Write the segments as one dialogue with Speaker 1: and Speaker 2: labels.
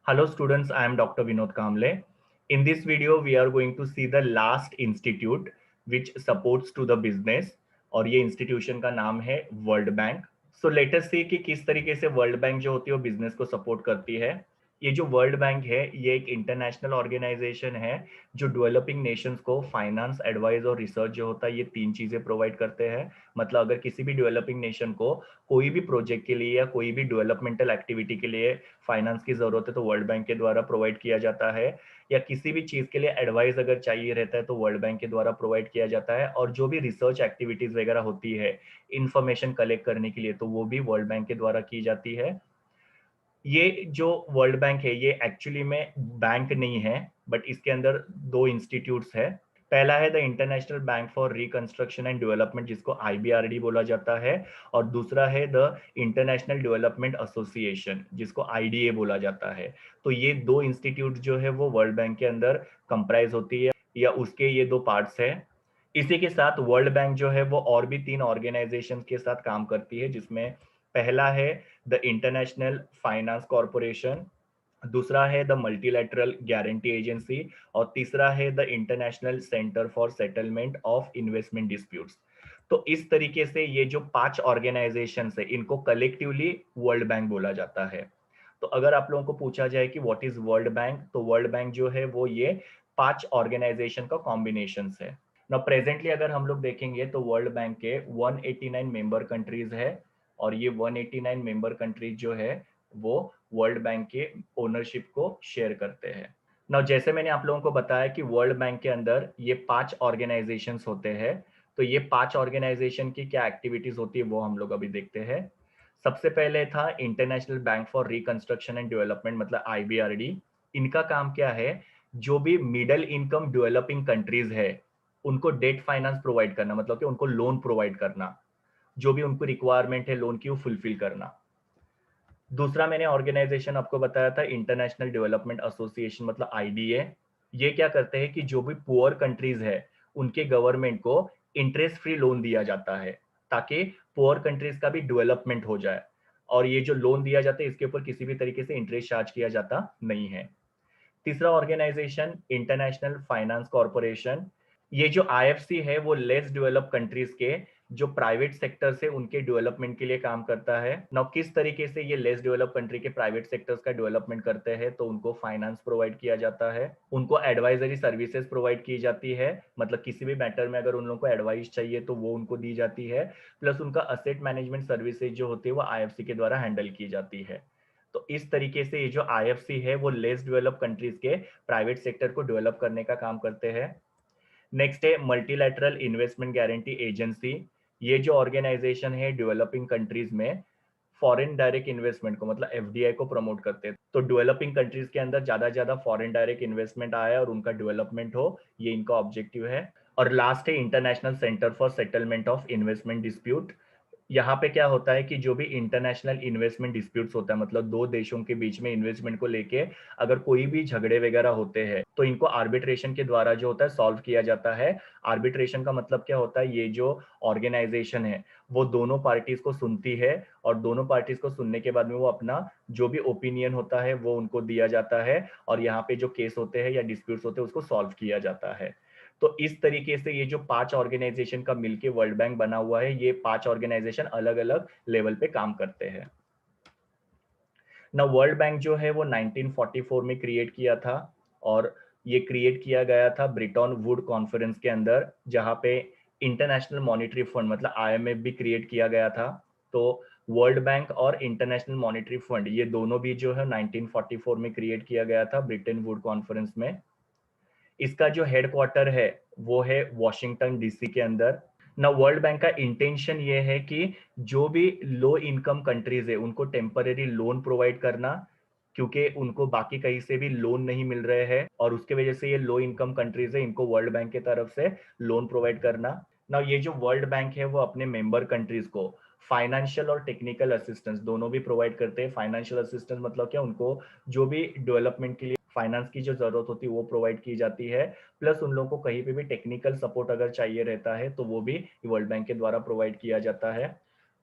Speaker 1: Hello students, I am Dr. Vinod Kamble. In this video, we are going to see the last institute which supports to the business और ये institution का नाम है World Bank. So let us see कि किस तरीके से world bank जो होती है वो बिजनेस को सपोर्ट करती है. ये जो वर्ल्ड बैंक है ये एक इंटरनेशनल ऑर्गेनाइजेशन है जो डेवलपिंग नेशंस को फाइनेंस, एडवाइस और रिसर्च जो होता है ये तीन चीजें प्रोवाइड करते हैं. मतलब अगर किसी भी डेवलपिंग नेशन को कोई भी प्रोजेक्ट के लिए या कोई भी डेवलपमेंटल एक्टिविटी के लिए फाइनेंस की जरूरत है तो वर्ल्ड बैंक के द्वारा प्रोवाइड किया जाता है, या किसी भी चीज के लिए एडवाइस अगर चाहिए रहता है तो वर्ल्ड बैंक के द्वारा प्रोवाइड किया जाता है. और जो भी रिसर्च एक्टिविटीज वगैरह होती है इंफॉर्मेशन कलेक्ट करने के लिए तो वो भी वर्ल्ड बैंक के द्वारा की जाती है. ये जो वर्ल्ड बैंक है ये एक्चुअली में बैंक नहीं है, बट इसके अंदर दो इंस्टीट्यूट्स है. पहला है the international bank for reconstruction and development जिसको आईबीआरडी बोला जाता है, और दूसरा है द इंटरनेशनल डेवलपमेंट एसोसिएशन जिसको आईडीए बोला जाता है. तो ये दो इंस्टीट्यूट जो है वो वर्ल्ड बैंक के अंदर कंप्राइज होती है, या उसके ये दो पार्ट्स है. इसी के साथ वर्ल्ड बैंक जो है वो और भी तीन ऑर्गेनाइजेशन के साथ काम करती है, जिसमें पहला है द इंटरनेशनल फाइनेंस कॉरपोरेशन, दूसरा है द मल्टीलैटरल गारंटी एजेंसी, और तीसरा है the international centre for settlement of investment disputes. तो इस तरीके से ये जो पांच ऑर्गेनाइजेशन है इनको कलेक्टिवली वर्ल्ड बैंक बोला जाता है. तो अगर आप लोगों को पूछा जाए कि व्हाट इज वर्ल्ड बैंक, तो वर्ल्ड बैंक जो है वो ये पांच ऑर्गेनाइजेशन का कॉम्बिनेशन है. ना प्रेजेंटली अगर हम लोग देखेंगे तो वर्ल्ड बैंक के 189 मेंबर कंट्रीज है, और ये 189 मेंबर कंट्रीज जो है वो वर्ल्ड बैंक के ओनरशिप को शेयर करते हैं. ना जैसे मैंने आप लोगों को बताया कि वर्ल्ड बैंक के अंदर ये पांच ऑर्गेनाइजेशंस होते हैं, तो ये पांच ऑर्गेनाइजेशन की क्या एक्टिविटीज होती है वो हम लोग अभी देखते हैं. सबसे पहले था international bank for reconstruction and development मतलब आईबीआरडी. इनका काम क्या है, जो भी मिडिल इनकम डेवलपिंग कंट्रीज है उनको डेट फाइनेंस प्रोवाइड करना, मतलब कि उनको लोन प्रोवाइड करना, जो भी उनको रिक्वायरमेंट है लोन की वो फुलफिल करना. दूसरा मैंने ऑर्गेनाइजेशन आपको बताया था इंटरनेशनल डेवलपमेंट एसोसिएशन मतलब आईडीए. ये क्या करते हैं कि जो भी पुअर कंट्रीज है उनके गवर्नमेंट को इंटरेस्ट फ्री लोन दिया जाता है ताकि पुअर कंट्रीज का भी डेवलपमेंट हो जाए. और ये जो लोन दिया जाता है इसके ऊपर किसी भी तरीके से इंटरेस्ट चार्ज किया जाता नहीं है. तीसरा ऑर्गेनाइजेशन इंटरनेशनल फाइनेंस कॉरपोरेशन. ये जो आईएफसी है वो लेस डेवलप कंट्रीज के जो प्राइवेट सेक्टर से उनके डेवलपमेंट के लिए काम करता है. नाउ किस तरीके से ये लेस डेवलप कंट्री के प्राइवेट सेक्टर्स का डेवलपमेंट करते हैं, तो उनको फाइनेंस प्रोवाइड किया जाता है, उनको एडवाइजरी सर्विसेज प्रोवाइड की जाती है, मतलब किसी भी मैटर में अगर उन लोगों को एडवाइस चाहिए तो वो उनको दी जाती है, प्लस उनका असेट मैनेजमेंट सर्विसेज जो होती है वो आईएफसी के द्वारा हैंडल की जाती है. तो इस तरीके से ये जो आईएफसी है वो लेस डेवलप कंट्रीज के प्राइवेट सेक्टर को डेवलप करने का काम करते हैं. नेक्स्ट है मल्टीलैटरल इन्वेस्टमेंट गारंटी एजेंसी. ये जो ऑर्गेनाइजेशन है डेवलपिंग कंट्रीज में फॉरेन डायरेक्ट इन्वेस्टमेंट को मतलब एफडीआई को प्रमोट करते हैं. तो डेवलपिंग कंट्रीज के अंदर ज्यादा फॉरेन डायरेक्ट इन्वेस्टमेंट आए और उनका डेवलपमेंट हो, ये इनका ऑब्जेक्टिव है. और लास्ट है international centre for settlement of investment dispute. यहाँ पे क्या होता है कि जो भी इंटरनेशनल इन्वेस्टमेंट डिस्प्यूट्स होता है, मतलब दो देशों के बीच में इन्वेस्टमेंट को लेके अगर कोई भी झगड़े वगैरह होते हैं तो इनको आर्बिट्रेशन के द्वारा जो होता है सॉल्व किया जाता है. आर्बिट्रेशन का मतलब क्या होता है, ये जो ऑर्गेनाइजेशन है वो दोनों पार्टीज को सुनती है, और दोनों पार्टीज को सुनने के बाद में वो अपना जो भी ओपिनियन होता है वो उनको दिया जाता है, और यहाँ पे जो केस होते हैं या डिस्प्यूट्स होते हैं उसको सॉल्व किया जाता है. तो इस तरीके से ये जो पांच ऑर्गेनाइजेशन का मिलके वर्ल्ड बैंक बना हुआ है, ये पांच ऑर्गेनाइजेशन अलग अलग लेवल पे काम करते हैं. ना वर्ल्ड बैंक जो है वो 1944 में क्रिएट किया था, और ये क्रिएट किया गया था ब्रिटन वुड कॉन्फ्रेंस के अंदर, जहां पे इंटरनेशनल मॉनिटरी फंड मतलब आईएमएफ भी क्रिएट किया गया था. तो वर्ल्ड बैंक और इंटरनेशनल मॉनिटरी फंड ये दोनों भी जो है 1944 में क्रिएट किया गया था ब्रिटेन वुड कॉन्फ्रेंस में. इसका जो हेडक्वार्टर है वो है वॉशिंगटन डीसी के अंदर. ना वर्ल्ड बैंक का इंटेंशन ये है कि जो भी लो इनकम कंट्रीज है उनको टेम्परेरी लोन प्रोवाइड करना, क्योंकि उनको बाकी कहीं से भी लोन नहीं मिल रहे हैं, और उसके वजह से ये लो इनकम कंट्रीज है इनको वर्ल्ड बैंक की तरफ से लोन प्रोवाइड करना. ना ये जो वर्ल्ड बैंक है वो अपने मेंबर कंट्रीज को फाइनेंशियल और टेक्निकल असिस्टेंस दोनों भी प्रोवाइड करते हैं. फाइनेंशियल असिस्टेंस मतलब क्या, उनको जो भी डेवलपमेंट के लिए फाइनेंस की जो जरूरत होती है वो प्रोवाइड की जाती है, प्लस उन लोगों को कहीं पे भी टेक्निकल सपोर्ट अगर चाहिए रहता है तो वो भी वर्ल्ड बैंक के द्वारा प्रोवाइड किया जाता है.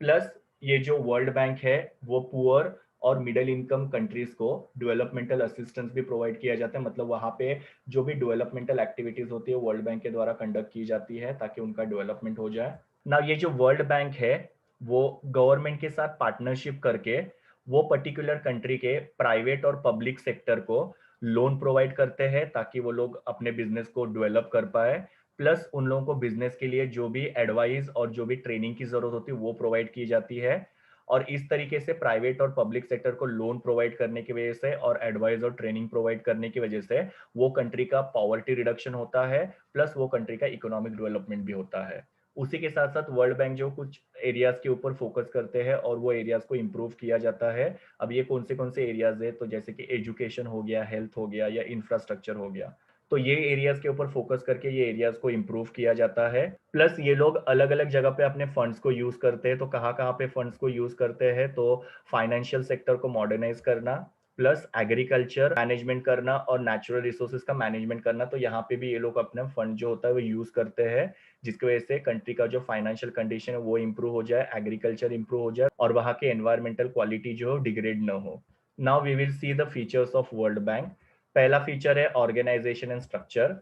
Speaker 1: प्लस ये जो वर्ल्ड बैंक है वो पुअर और मिडिल इनकम कंट्रीज को डेवलपमेंटल असिस्टेंस भी प्रोवाइड किया जाता है। मतलब वहाँ पे जो भी डेवलपमेंटल एक्टिविटीज होती है वर्ल्ड बैंक के द्वारा कंडक्ट की जाती है ताकि उनका डेवलपमेंट हो जाए। ना ये जो वर्ल्ड बैंक है वो गवर्नमेंट के साथ पार्टनरशिप करके वो पर्टिकुलर कंट्री के प्राइवेट और पब्लिक सेक्टर को लोन प्रोवाइड करते हैं ताकि वो लोग अपने बिजनेस को डेवलप कर पाए। प्लस उन लोगों को बिजनेस के लिए जो भी एडवाइस और जो भी ट्रेनिंग की जरूरत होती है वो प्रोवाइड की जाती है। और इस तरीके से प्राइवेट और पब्लिक सेक्टर को लोन प्रोवाइड करने की वजह से और एडवाइस और ट्रेनिंग प्रोवाइड करने की वजह से वो कंट्री का पॉवर्टी रिडक्शन होता है, प्लस वो कंट्री का इकोनॉमिक डेवलपमेंट भी होता है। उसी के साथ साथ वर्ल्ड बैंक जो कुछ एरियाज के ऊपर फोकस करते हैं और वो एरियाज को इम्प्रूव किया जाता है। अब ये कौन से एरियाज है, तो जैसे कि एजुकेशन हो गया, हेल्थ हो गया या इंफ्रास्ट्रक्चर हो गया, तो ये एरियाज के ऊपर फोकस करके ये एरियाज को इम्प्रूव किया जाता है। प्लस ये लोग अलग अलग जगह पे अपने फंड्स को यूज करते हैं। तो कहाँ कहाँ पे फंड्स को यूज करते हैं, तो फाइनेंशियल सेक्टर को मॉडर्नाइज करना, प्लस एग्रीकल्चर मैनेजमेंट करना और नेचुरल रिसोर्सेज का मैनेजमेंट करना। तो यहाँ पे भी ये लोग अपना फंड जो होता है वो यूज करते हैं, जिसकी वजह से कंट्री का जो फाइनेंशियल कंडीशन है वो इम्प्रूव हो जाए, एग्रीकल्चर इम्प्रूव हो जाए और वहाँ के एनवायरमेंटल क्वालिटी जो डिग्रेड न हो। Now we will see the features of world bank. पहला फीचर है ऑर्गेनाइजेशन एंड स्ट्रक्चर।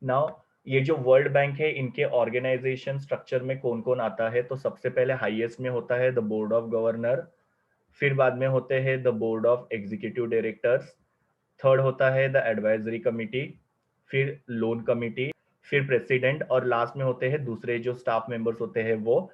Speaker 1: नाउ ये जो वर्ल्ड बैंक है इनके ऑर्गेनाइजेशन स्ट्रक्चर में कौन कौन आता है, तो सबसे पहले हाईएस्ट में होता है द बोर्ड ऑफ गवर्नर, फिर बाद में होते हैं the board of executive directors, third होता है द एडवाइजरी कमिटी, फिर लोन कमिटी, फिर प्रेसिडेंट और लास्ट में होते हैं दूसरे जो स्टाफ मेंबर्स होते हैं वो।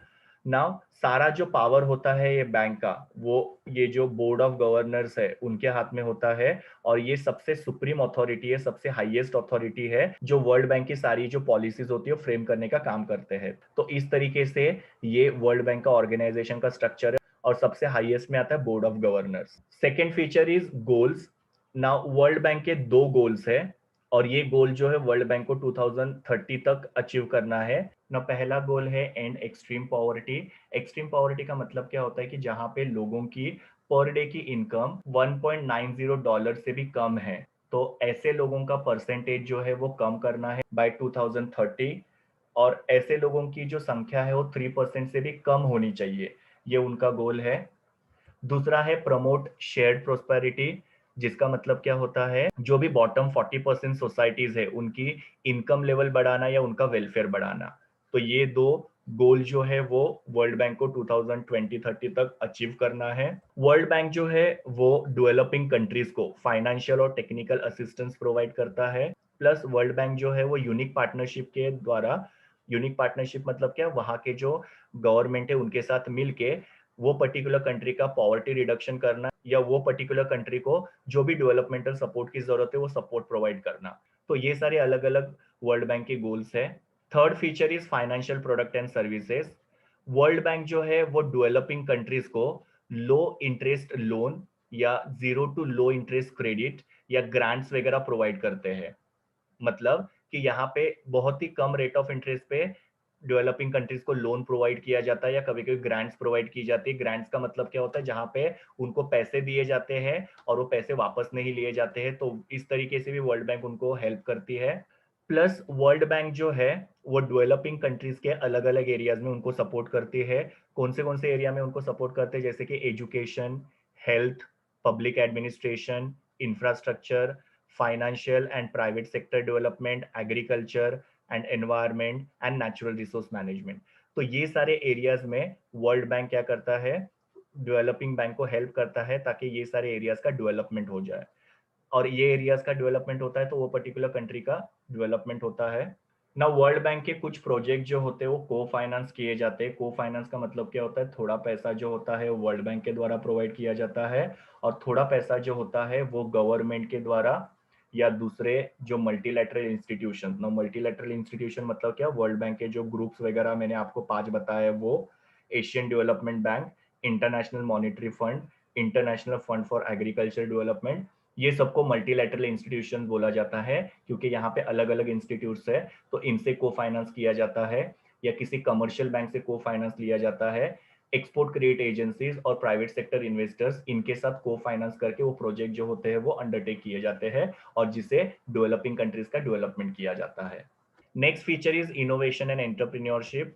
Speaker 1: नाउ सारा जो पावर होता है ये बैंक का वो ये जो बोर्ड ऑफ गवर्नर्स है उनके हाथ में होता है। और ये सबसे सुप्रीम अथॉरिटी है, सबसे हाईएस्ट अथॉरिटी है जो वर्ल्ड बैंक की सारी जो पॉलिसीज होती है फ्रेम करने का काम करते हैं। तो इस तरीके से ये वर्ल्ड बैंक का ऑर्गेनाइजेशन का स्ट्रक्चर है और सबसे हाईएस्ट में आता है board of governors. Second feature is goals. Now world bank के दो गोल्स है और ये गोल जो है वर्ल्ड बैंक को 2030 तक अचीव करना है ना। पहला गोल है and extreme poverty. Extreme poverty का मतलब क्या होता है कि जहां पे लोगों की पर डे की इनकम 1.90 डॉलर से भी कम है, तो ऐसे लोगों का परसेंटेज जो है वो कम करना है बाय 2030। और ऐसे लोगों की जो संख्या है वो 3% से भी कम होनी चाहिए, ये उनका गोल है। दूसरा है प्रमोट शेयर्ड प्रोस्पेरिटी, जिसका मतलब क्या होता है जो भी बॉटम 40% सोसाइटीज है उनकी इनकम लेवल बढ़ाना या उनका वेलफेयर बढ़ाना। तो ये दो गोल जो है वो वर्ल्ड बैंक को 2020-30 तक अचीव करना है। वर्ल्ड बैंक जो है वो डेवलपिंग कंट्रीज को फाइनेंशियल और टेक्निकल असिस्टेंस प्रोवाइड करता है। प्लस वर्ल्ड बैंक जो है वो यूनिक पार्टनरशिप के द्वारा, यूनिक पार्टनरशिप मतलब क्या, वहाँ के जो गवर्नमेंट है उनके साथ मिलके वो पर्टिकुलर कंट्री का पॉवर्टी रिडक्शन करना या वो पर्टिकुलर कंट्री को जो भी डेवलपमेंटल सपोर्ट की जरूरत है वो सपोर्ट प्रोवाइड करना। तो ये सारे अलग अलग वर्ल्ड बैंक के गोल्स है। Third feature is financial product and services. World bank जो है वो डेवलपिंग कंट्रीज को लो इंटरेस्ट लोन या zero to low interest credit या ग्रांट्स वगैरह प्रोवाइड करते हैं। मतलब कि यहाँ पे बहुत ही कम रेट ऑफ इंटरेस्ट पे डेवलपिंग कंट्रीज को लोन प्रोवाइड किया जाता है या कभी कभी ग्रांट्स प्रोवाइड की जाती है। ग्रांट्स का मतलब क्या होता है, जहाँ पे उनको पैसे दिए जाते हैं और वो पैसे वापस नहीं लिए जाते हैं। तो इस तरीके से भी वर्ल्ड बैंक उनको हेल्प करती है। प्लस वर्ल्ड बैंक जो है वो डेवलपिंग कंट्रीज के अलग अलग एरियाज में उनको सपोर्ट करती है। कौन से एरिया में उनको सपोर्ट करते हैं, जैसे कि education, health, public administration, infrastructure, financial and private sector development, agriculture and environment and natural resource management. तो ये सारे एरियाज में वर्ल्ड बैंक क्या करता है, डेवलपिंग बैंक को हेल्प करता है ताकि ये सारे एरियाज का डेवलपमेंट हो जाए। और ये एरियाज का डेवलपमेंट होता है तो वो पर्टिकुलर कंट्री का डेवलपमेंट होता है ना। वर्ल्ड बैंक के कुछ प्रोजेक्ट जो होते हैं वो को फाइनेंस किए जाते हैं। को फाइनेंस का मतलब क्या होता है, थोड़ा पैसा जो होता है वो वर्ल्ड बैंक के द्वारा प्रोवाइड किया जाता है और थोड़ा पैसा जो होता है वो गवर्नमेंट के द्वारा या दूसरे जो मल्टीलैटरल इंस्टीट्यूशन। ना मल्टीलैटरल इंस्टीट्यूशन मतलब क्या, वर्ल्ड बैंक के जो ग्रुप्स वगैरह मैंने आपको 5 बताया वो Asian development bank, international monetary fund, international fund for agriculture development, ये सबको मल्टीलैटरल इंस्टीट्यूशन बोला जाता है क्योंकि यहाँ पे अलग अलग इंस्टीट्यूट्स है। तो इनसे को फाइनेंस किया जाता है या किसी कमर्शियल बैंक से को फाइनेंस लिया जाता है। एक्सपोर्ट क्रेडिट एजेंसीज और प्राइवेट सेक्टर इन्वेस्टर्स इनके साथ को फाइनेंस करके वो प्रोजेक्ट जो होते हैं वो अंडरटेक किए जाते हैं और जिसे डेवलपिंग कंट्रीज का डेवलपमेंट किया जाता है। Next feature is innovation and entrepreneurship.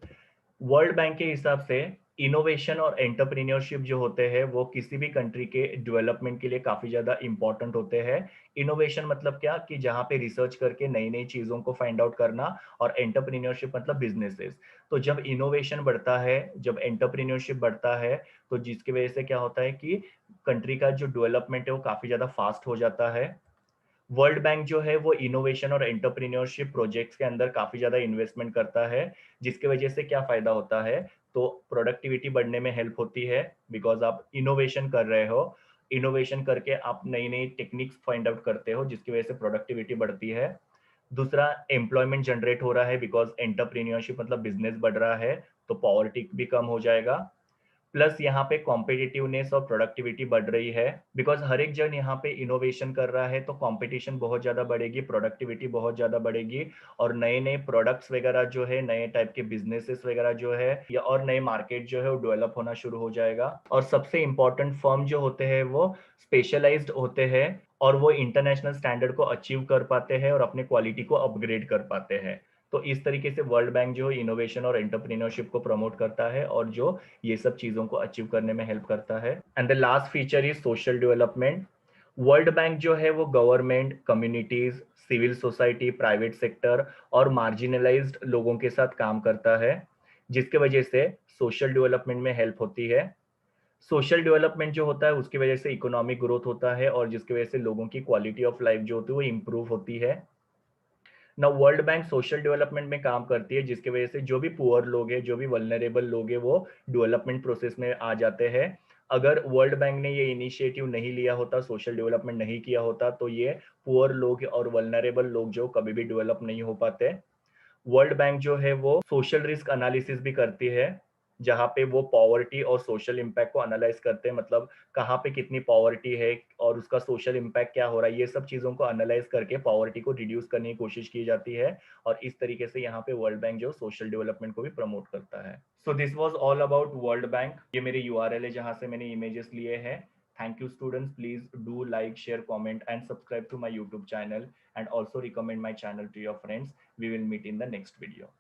Speaker 1: World bank के हिसाब से इनोवेशन और एंटरप्रेन्योरशिप जो होते हैं वो किसी भी कंट्री के डेवलपमेंट के लिए काफी ज्यादा इंपॉर्टेंट होते हैं। इनोवेशन मतलब क्या कि जहाँ पे रिसर्च करके नई नई चीजों को फाइंड आउट करना, और एंटरप्रेन्योरशिप मतलब बिजनेसेस। तो जब इनोवेशन बढ़ता है, जब एंटरप्रेन्योरशिप बढ़ता है, तो जिसकी वजह से क्या होता है कि कंट्री का जो डेवलपमेंट है वो काफी ज्यादा फास्ट हो जाता है। वर्ल्ड बैंक जो है वो इनोवेशन और एंटरप्रेन्योरशिप प्रोजेक्ट्स के अंदर काफी ज्यादा इन्वेस्टमेंट करता है, जिसकी वजह से क्या फायदा होता है, तो प्रोडक्टिविटी बढ़ने में हेल्प होती है, बिकॉज आप इनोवेशन कर रहे हो। इनोवेशन करके आप नई नई टेक्निक्स फाइंड आउट करते हो, जिसकी वजह से प्रोडक्टिविटी बढ़ती है। दूसरा, एम्प्लॉयमेंट जनरेट हो रहा है, बिकॉज एंटरप्रेन्योरशिप मतलब बिजनेस बढ़ रहा है, तो पॉवर्टी भी कम हो जाएगा। प्लस यहाँ पे कॉम्पिटिटिवनेस और प्रोडक्टिविटी बढ़ रही है, बिकॉज हर एक जन यहाँ पे इनोवेशन कर रहा है, तो कंपटीशन बहुत ज्यादा बढ़ेगी, प्रोडक्टिविटी बहुत ज्यादा बढ़ेगी, और नए नए प्रोडक्ट्स वगैरह जो है, नए टाइप के बिजनेसेस वगैरह जो है, या और नए मार्केट जो है वो डेवलप होना शुरू हो जाएगा। और सबसे इंपॉर्टेंट, फर्म जो होते हैं वो स्पेशलाइज्ड होते हैं, और वो इंटरनेशनल स्टैंडर्ड को अचीव कर पाते हैं और अपने क्वालिटी को अपग्रेड कर पाते हैं। तो इस तरीके से वर्ल्ड बैंक जो इनोवेशन और एंटरप्रेन्योरशिप को प्रमोट करता है, और जो ये सब चीजों को अचीव करने में हेल्प करता है। And the last feature is social development. World bank जो है वो government, communities, civil society, private sector और मार्जिनलाइज्ड लोगों के साथ काम करता है, जिसके वजह से सोशल डेवलपमेंट में हेल्प होती है। सोशल डेवलपमेंट जो होता है उसकी वजह से इकोनॉमिक ग्रोथ होता है, और जिसकी वजह से लोगों की क्वालिटी ऑफ लाइफ जो होती है वो इंप्रूव होती है ना। वर्ल्ड बैंक सोशल डेवलपमेंट में काम करती है, जिसकी वजह से जो भी पुअर लोग हैं, जो भी वल्नरेबल लोग हैं, वो डेवलपमेंट प्रोसेस में आ जाते हैं। अगर वर्ल्ड बैंक ने ये इनिशिएटिव नहीं लिया होता, सोशल डेवलपमेंट नहीं किया होता, तो ये पुअर लोग और वल्नरेबल लोग जो कभी भी डेवलप नहीं हो पाते। वर्ल्ड बैंक जो है वो सोशल रिस्क एनालिसिस भी करती है, जहाँ पे वो पॉवर्टी और सोशल इम्पैक्ट को एनालाइज करते हैं, मतलब कहाँ पे कितनी पॉवर्टी है और उसका सोशल इम्पैक्ट क्या हो रहा है, ये सब चीजों को एनालाइज करके पॉवर्टी को रिड्यूस करने की कोशिश की जाती है। और इस तरीके से यहाँ पे वर्ल्ड बैंक जो सोशल डेवलपमेंट को भी प्रमोट करता है। So this was all about world bank. ये मेरे URL है जहाँ से मैंने इमेजेस लिए हैं। Thank you students, please do like, share, comment and subscribe to my YouTube channel, and also recommend my channel to your friends. We will meet in the next video.